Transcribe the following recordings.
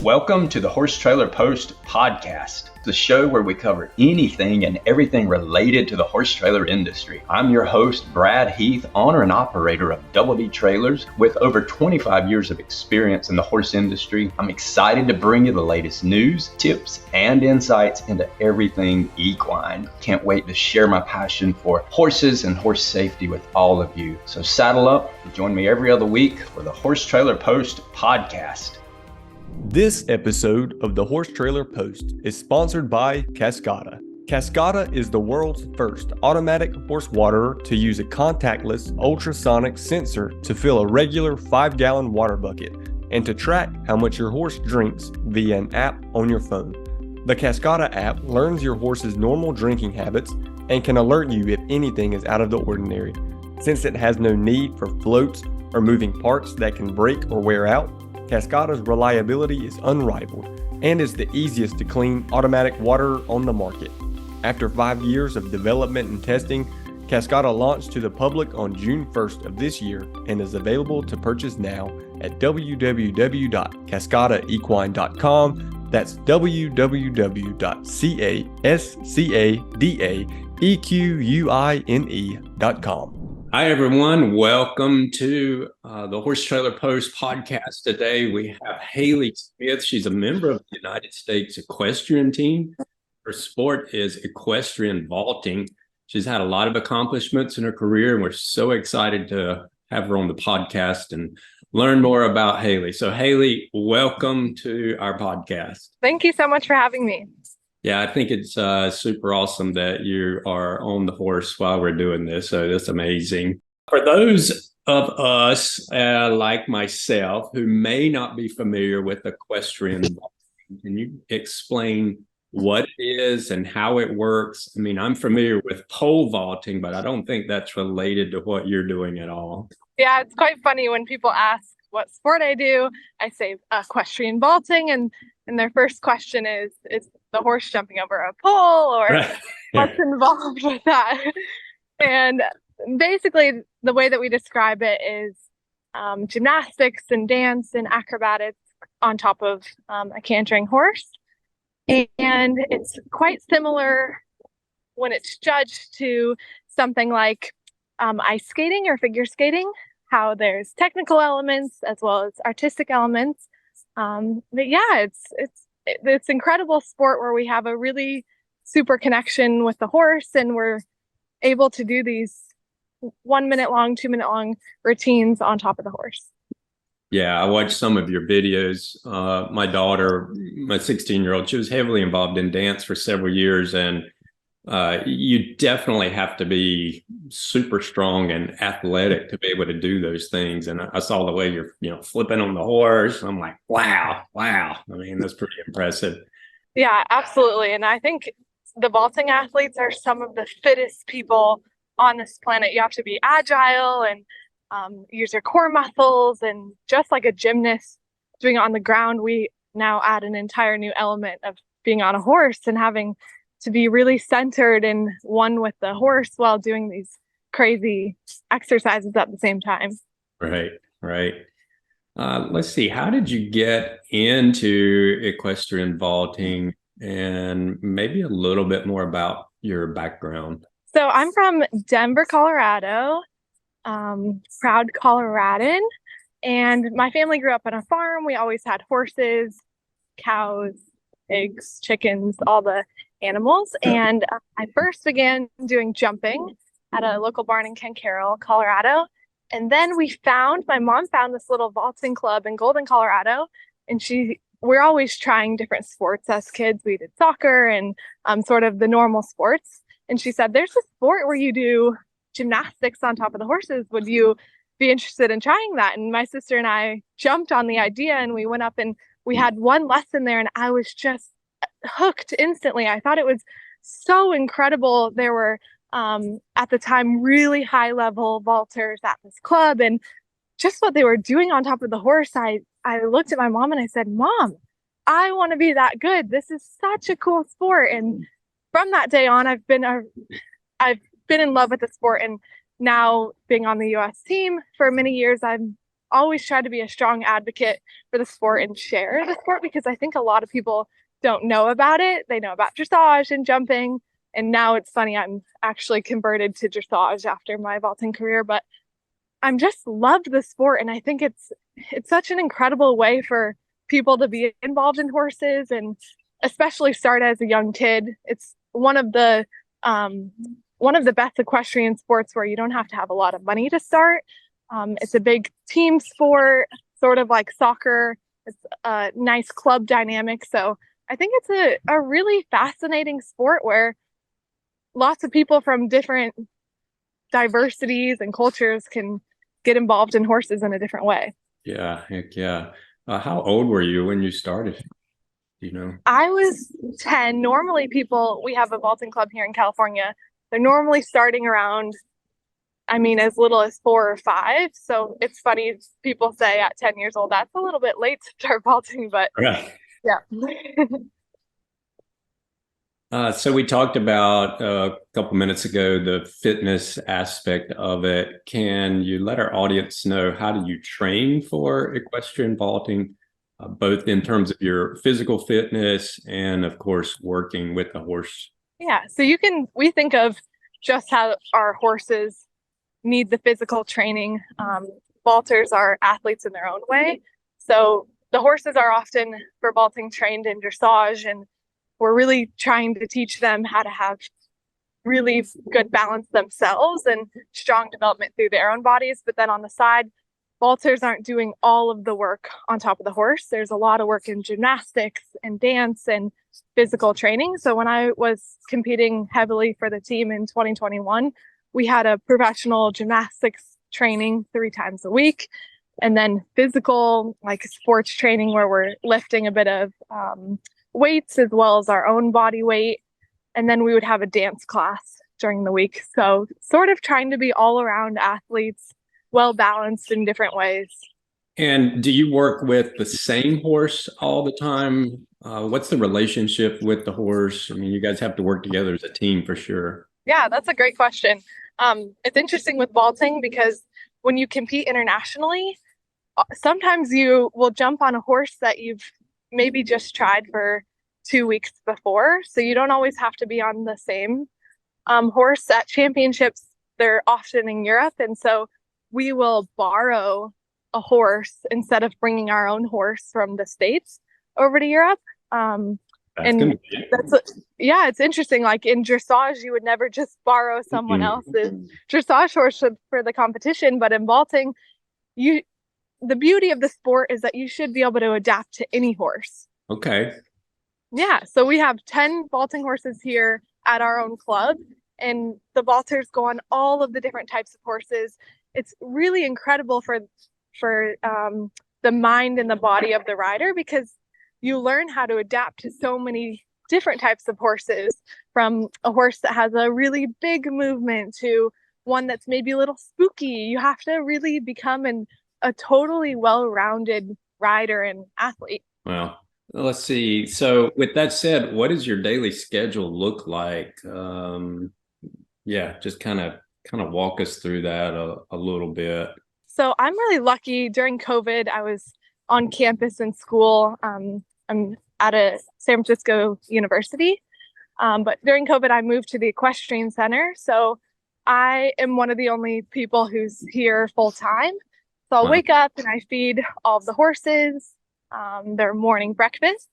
Welcome to the Horse Trailer Post podcast, the show where we cover anything and everything related to the horse trailer industry. I'm your host, Brad Heath, owner and operator of Double D Trailers. With over 25 years of experience in the horse industry, I'm excited to bring you the latest news, tips, and insights into everything equine. Can't wait to share my passion for horses and horse safety with all of you. So saddle up and join me every other week for the Horse Trailer Post podcast. This episode of the Horse Trailer Post is sponsored by Cascada. Cascada is the world's first automatic horse waterer to use a contactless ultrasonic sensor to fill a regular 5-gallon water bucket and to track how much your horse drinks via an app on your phone. The Cascada app learns your horse's normal drinking habits and can alert you if anything is out of the ordinary. Since it has no need for floats or moving parts that can break or wear out, Cascada's reliability is unrivaled and is the easiest to clean automatic water on the market. After 5 years of development and testing, Cascada launched to the public on June 1st of this year and is available to purchase now at www.cascadaequine.com. That's www.cascadaequine.com. Hi, everyone. Welcome to the Horse Trailer Post podcast. Today, we have Haley Smith. She's a member of the United States Equestrian Team. Her sport is equestrian vaulting. She's had a lot of accomplishments in her career, and we're so excited to have her on the podcast and learn more about Haley. So, Haley, welcome to our podcast. Thank you so much for having me. Yeah, I think it's super awesome that you are on the horse while we're doing this. So that's amazing. For those of us like myself who may not be familiar with equestrian vaulting, can you explain what it is and how it works? I mean, I'm familiar with pole vaulting, but I don't think that's related to what you're doing at all. Yeah, it's quite funny when people ask what sport I do. I say equestrian vaulting, and their first question is the horse jumping over a pole, or Right. what's involved with that? And basically, the way that we describe it is gymnastics and dance and acrobatics on top of a cantering horse. And it's quite similar when it's judged to something like ice skating or figure skating, how there's technical elements as well as artistic elements. But yeah, it's incredible sport where we have a really super connection with the horse, and we're able to do these 1 minute long, 2 minute long routines on top of the horse. Yeah, I watched some of your videos. My daughter, my 16-year-old, she was heavily involved in dance for several years, and you definitely have to be super strong and athletic to be able to do those things. And I saw the way you're, flipping on the horse. I'm like, wow. I mean, that's pretty impressive. Yeah, absolutely. And I think the vaulting athletes are some of the fittest people on this planet. You have to be agile and use your core muscles, and just like a gymnast doing it on the ground, we now add an entire new element of being on a horse and having to be really centered and one with the horse while doing these crazy exercises at the same time. Right. Let's see. How did you get into equestrian vaulting, and maybe a little bit more about your background? So I'm from Denver, Colorado, proud Coloradan, and my family grew up on a farm. We always had horses, cows, pigs, chickens, all the animals. And I first began doing jumping at a local barn in Ken Carroll, Colorado. And then my mom found this little vaulting club in Golden, Colorado. And we're always trying different sports as kids. We did soccer and sort of the normal sports. And she said, there's a sport where you do gymnastics on top of the horses. Would you be interested in trying that? And my sister and I jumped on the idea, and we went up and we had one lesson there, and I was just hooked instantly. I thought it was so incredible. There were at the time really high level vaulters at this club, and just what they were doing on top of the horse, I looked at my mom and I said, Mom, I want to be that good. This is such a cool sport. And from that day on, I've been in love with the sport, and now being on the US team for many years, I'm always tried to be a strong advocate for the sport and share the sport, because I think a lot of people don't know about it. They know about dressage and jumping. And now it's funny, I'm actually converted to dressage after my vaulting career, but I'm just loved the sport. And I think it's such an incredible way for people to be involved in horses, and especially start as a young kid. It's one of the best equestrian sports where you don't have to have a lot of money to start. It's a big team sport, sort of like soccer. It's a nice club dynamic. So I think it's a really fascinating sport where lots of people from different diversities and cultures can get involved in horses in a different way. Yeah, heck yeah. How old were you when you started? Do you know? I was 10. Normally we have a vaulting club here in California. They're normally starting around, as little as 4 or 5. So it's funny, people say at 10 years old, that's a little bit late to start vaulting, but Right. yeah. So we talked about a couple minutes ago the fitness aspect of it. Can you let our audience know, how do you train for equestrian vaulting, both in terms of your physical fitness and, of course, working with the horse? Yeah, so we think of just how our horses need the physical training. Vaulters are athletes in their own way. So the horses are often, for vaulting, trained in dressage, and we're really trying to teach them how to have really good balance themselves and strong development through their own bodies. But then on the side, vaulters aren't doing all of the work on top of the horse. There's a lot of work in gymnastics and dance and physical training. So when I was competing heavily for the team in 2021, we had a professional gymnastics training 3 times a week, and then physical, like sports training, where we're lifting a bit of weights as well as our own body weight. And then we would have a dance class during the week. So sort of trying to be all around athletes, well balanced in different ways. And do you work with the same horse all the time? What's the relationship with the horse? You guys have to work together as a team for sure. Yeah, that's a great question. It's interesting with vaulting because when you compete internationally, sometimes you will jump on a horse that you've maybe just tried for 2 weeks before. So you don't always have to be on the same horse at championships. They're often in Europe. And so we will borrow a horse instead of bringing our own horse from the States over to Europe. It's interesting. Like in dressage, you would never just borrow someone else's dressage horse for the competition. But in vaulting, the beauty of the sport is that you should be able to adapt to any horse. Okay. Yeah. So we have 10 vaulting horses here at our own club, and the vaulters go on all of the different types of horses. It's really incredible for the mind and the body of the rider, because you learn how to adapt to so many different types of horses, from a horse that has a really big movement to one that's maybe a little spooky. You have to really become a totally well-rounded rider and athlete. Well, let's see. So with that said, what does your daily schedule look like? Just kind of walk us through that a little bit. So I'm really lucky. During COVID, I was on campus in school. I'm at a San Francisco university. But during COVID, I moved to the Equestrian Center. So I am one of the only people who's here full time. So I'll wake up and I feed all of the horses their morning breakfast,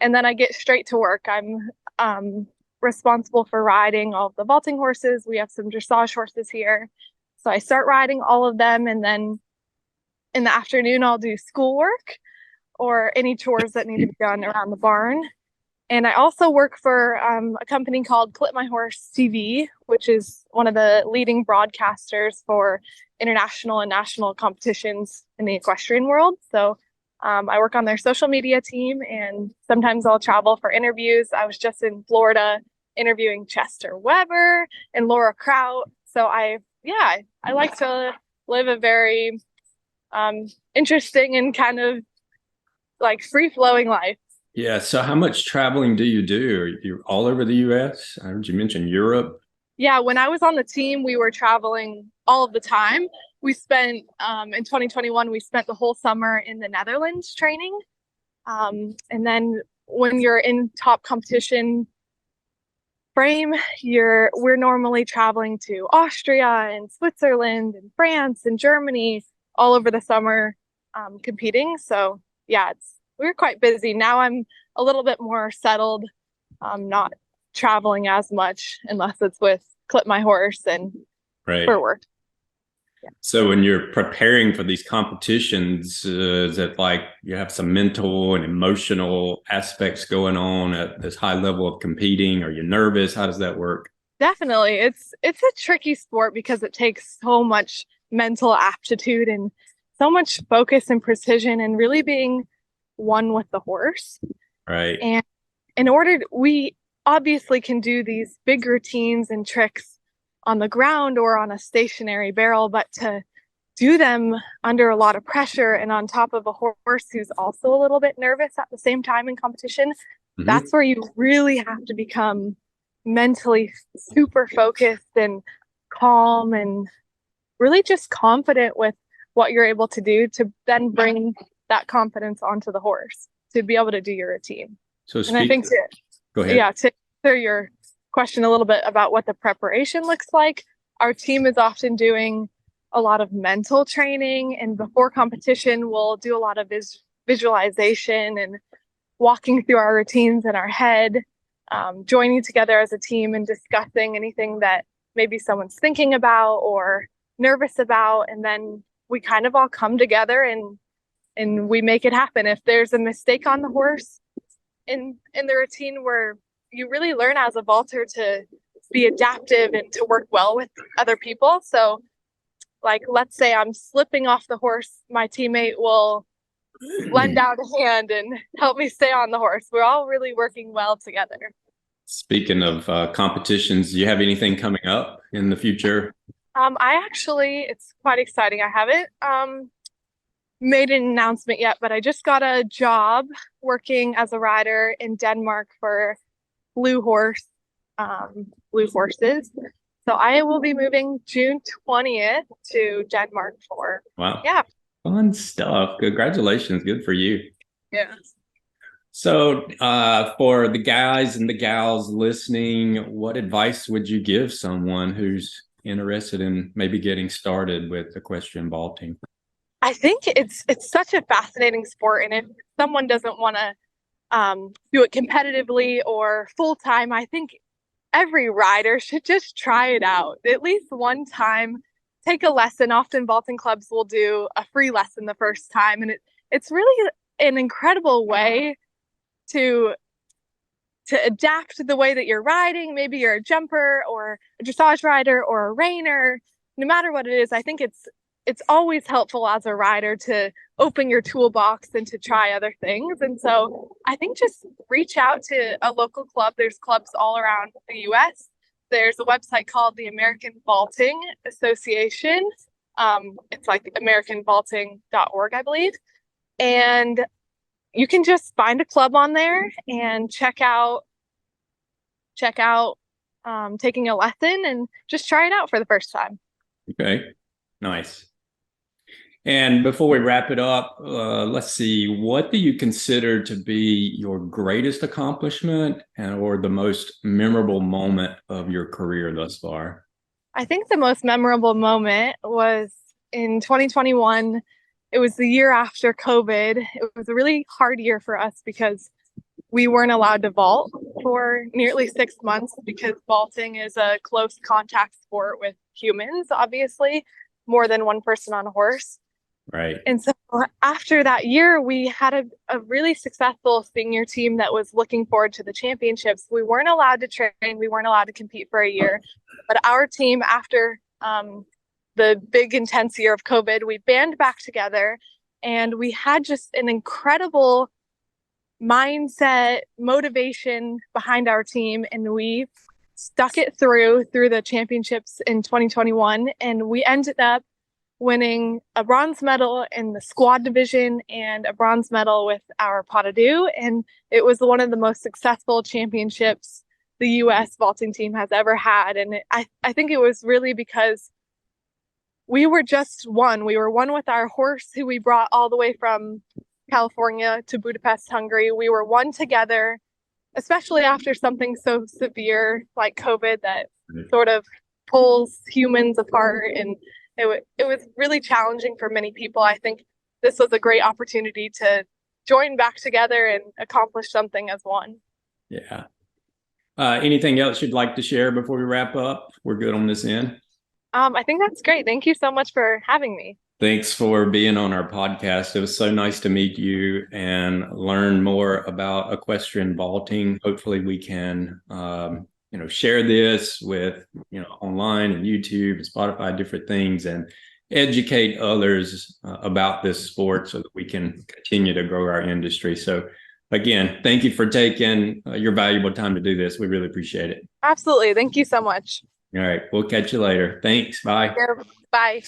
and then I get straight to work. I'm responsible for riding all of the vaulting horses. We have some dressage horses here. So I start riding all of them, and then in the afternoon, I'll do schoolwork or any chores that need to be done around the barn. And I also work for a company called Clip My Horse TV, which is one of the leading broadcasters for international and national competitions in the equestrian world. So I work on their social media team, and sometimes I'll travel for interviews. I was just in Florida interviewing Chester Weber and Laura Kraut. So I like to live a very interesting and kind of like free-flowing life. Yeah. So how much traveling do you do? Are you all over the U.S.? I heard you mention Europe. Yeah, when I was on the team, we were traveling all of the time. We spent, in 2021, we spent the whole summer in the Netherlands training. And then when you're in top competition frame, we're normally traveling to Austria and Switzerland and France and Germany all over the summer, competing. So yeah, we're quite busy. Now I'm a little bit more settled, not traveling as much unless it's with Clip My Horse and for work. Yeah. So when you're preparing for these competitions, is it like you have some mental and emotional aspects going on at this high level of competing? Are you nervous? How does that work? Definitely. It's a tricky sport because it takes so much mental aptitude and so much focus and precision and really being one with the horse. Right. And we obviously can do these big routines and tricks on the ground or on a stationary barrel, but to do them under a lot of pressure and on top of a horse who's also a little bit nervous at the same time in competition, that's where you really have to become mentally super focused and calm and really just confident with what you're able to do to then bring that confidence onto the horse to be able to do your routine. So and I think go ahead. Yeah, to answer your question a little bit about what the preparation looks like, our team is often doing a lot of mental training, and before competition we'll do a lot of visualization and walking through our routines in our head, joining together as a team and discussing anything that maybe someone's thinking about or nervous about, and then we kind of all come together and we make it happen. If there's a mistake on the horse in the routine, where you really learn as a vaulter to be adaptive and to work well with other people. So like, let's say I'm slipping off the horse, my teammate will lend out a hand and help me stay on the horse. We're all really working well together. Speaking of competitions, do you have anything coming up in the future? It's quite exciting. I haven't made an announcement yet, but I just got a job working as a rider in Denmark for Blue Horses. So I will be moving June 20th to Denmark for. Wow. Yeah. Fun stuff. Congratulations. Good for you. Yeah. So for the guys and the gals listening, what advice would you give someone who's interested in maybe getting started with equestrian vaulting? I think it's such a fascinating sport, and if someone doesn't want to do it competitively or full time, I think every rider should just try it out at least one time. Take a lesson. Often vaulting clubs will do a free lesson the first time, and it's really an incredible way to adapt the way that you're riding. Maybe you're a jumper or a dressage rider or a reiner. No matter what it is, I think it's always helpful as a rider to open your toolbox and to try other things. And so I think just reach out to a local club. There's clubs all around the US. There's a website called the American Vaulting Association. It's like americanvaulting.org, I believe. And you can just find a club on there and check out taking a lesson and just try it out for the first time. Okay, nice. And before we wrap it up, let's see, what do you consider to be your greatest accomplishment or the most memorable moment of your career thus far? I think the most memorable moment was in 2021. It was the year after COVID. It was a really hard year for us because we weren't allowed to vault for nearly 6 months because vaulting is a close contact sport with humans, obviously, more than one person on a horse. Right. And so after that year, we had a really successful senior team that was looking forward to the championships. We weren't allowed to train. We weren't allowed to compete for a year. But our team, after the big intense year of COVID, we band back together and we had just an incredible mindset, motivation behind our team. And we stuck it through the championships in 2021. And we ended up winning a bronze medal in the squad division and a bronze medal with our pas de deux. And it was one of the most successful championships the U.S. vaulting team has ever had. And I think it was really because we were just one. We were one with our horse, who we brought all the way from California to Budapest, Hungary. We were one together, especially after something so severe like COVID that sort of pulls humans apart. And it was really challenging for many people. I think this was a great opportunity to join back together and accomplish something as one. Yeah. Anything else you'd like to share before we wrap up? We're good on this end. I think that's great. Thank you so much for having me. Thanks for being on our podcast. It was so nice to meet you and learn more about equestrian vaulting. Hopefully we can, share this with, online and YouTube and Spotify, different things, and educate others about this sport so that we can continue to grow our industry. So again, thank you for taking your valuable time to do this. We really appreciate it. Absolutely. Thank you so much. All right. We'll catch you later. Thanks. Bye. Bye.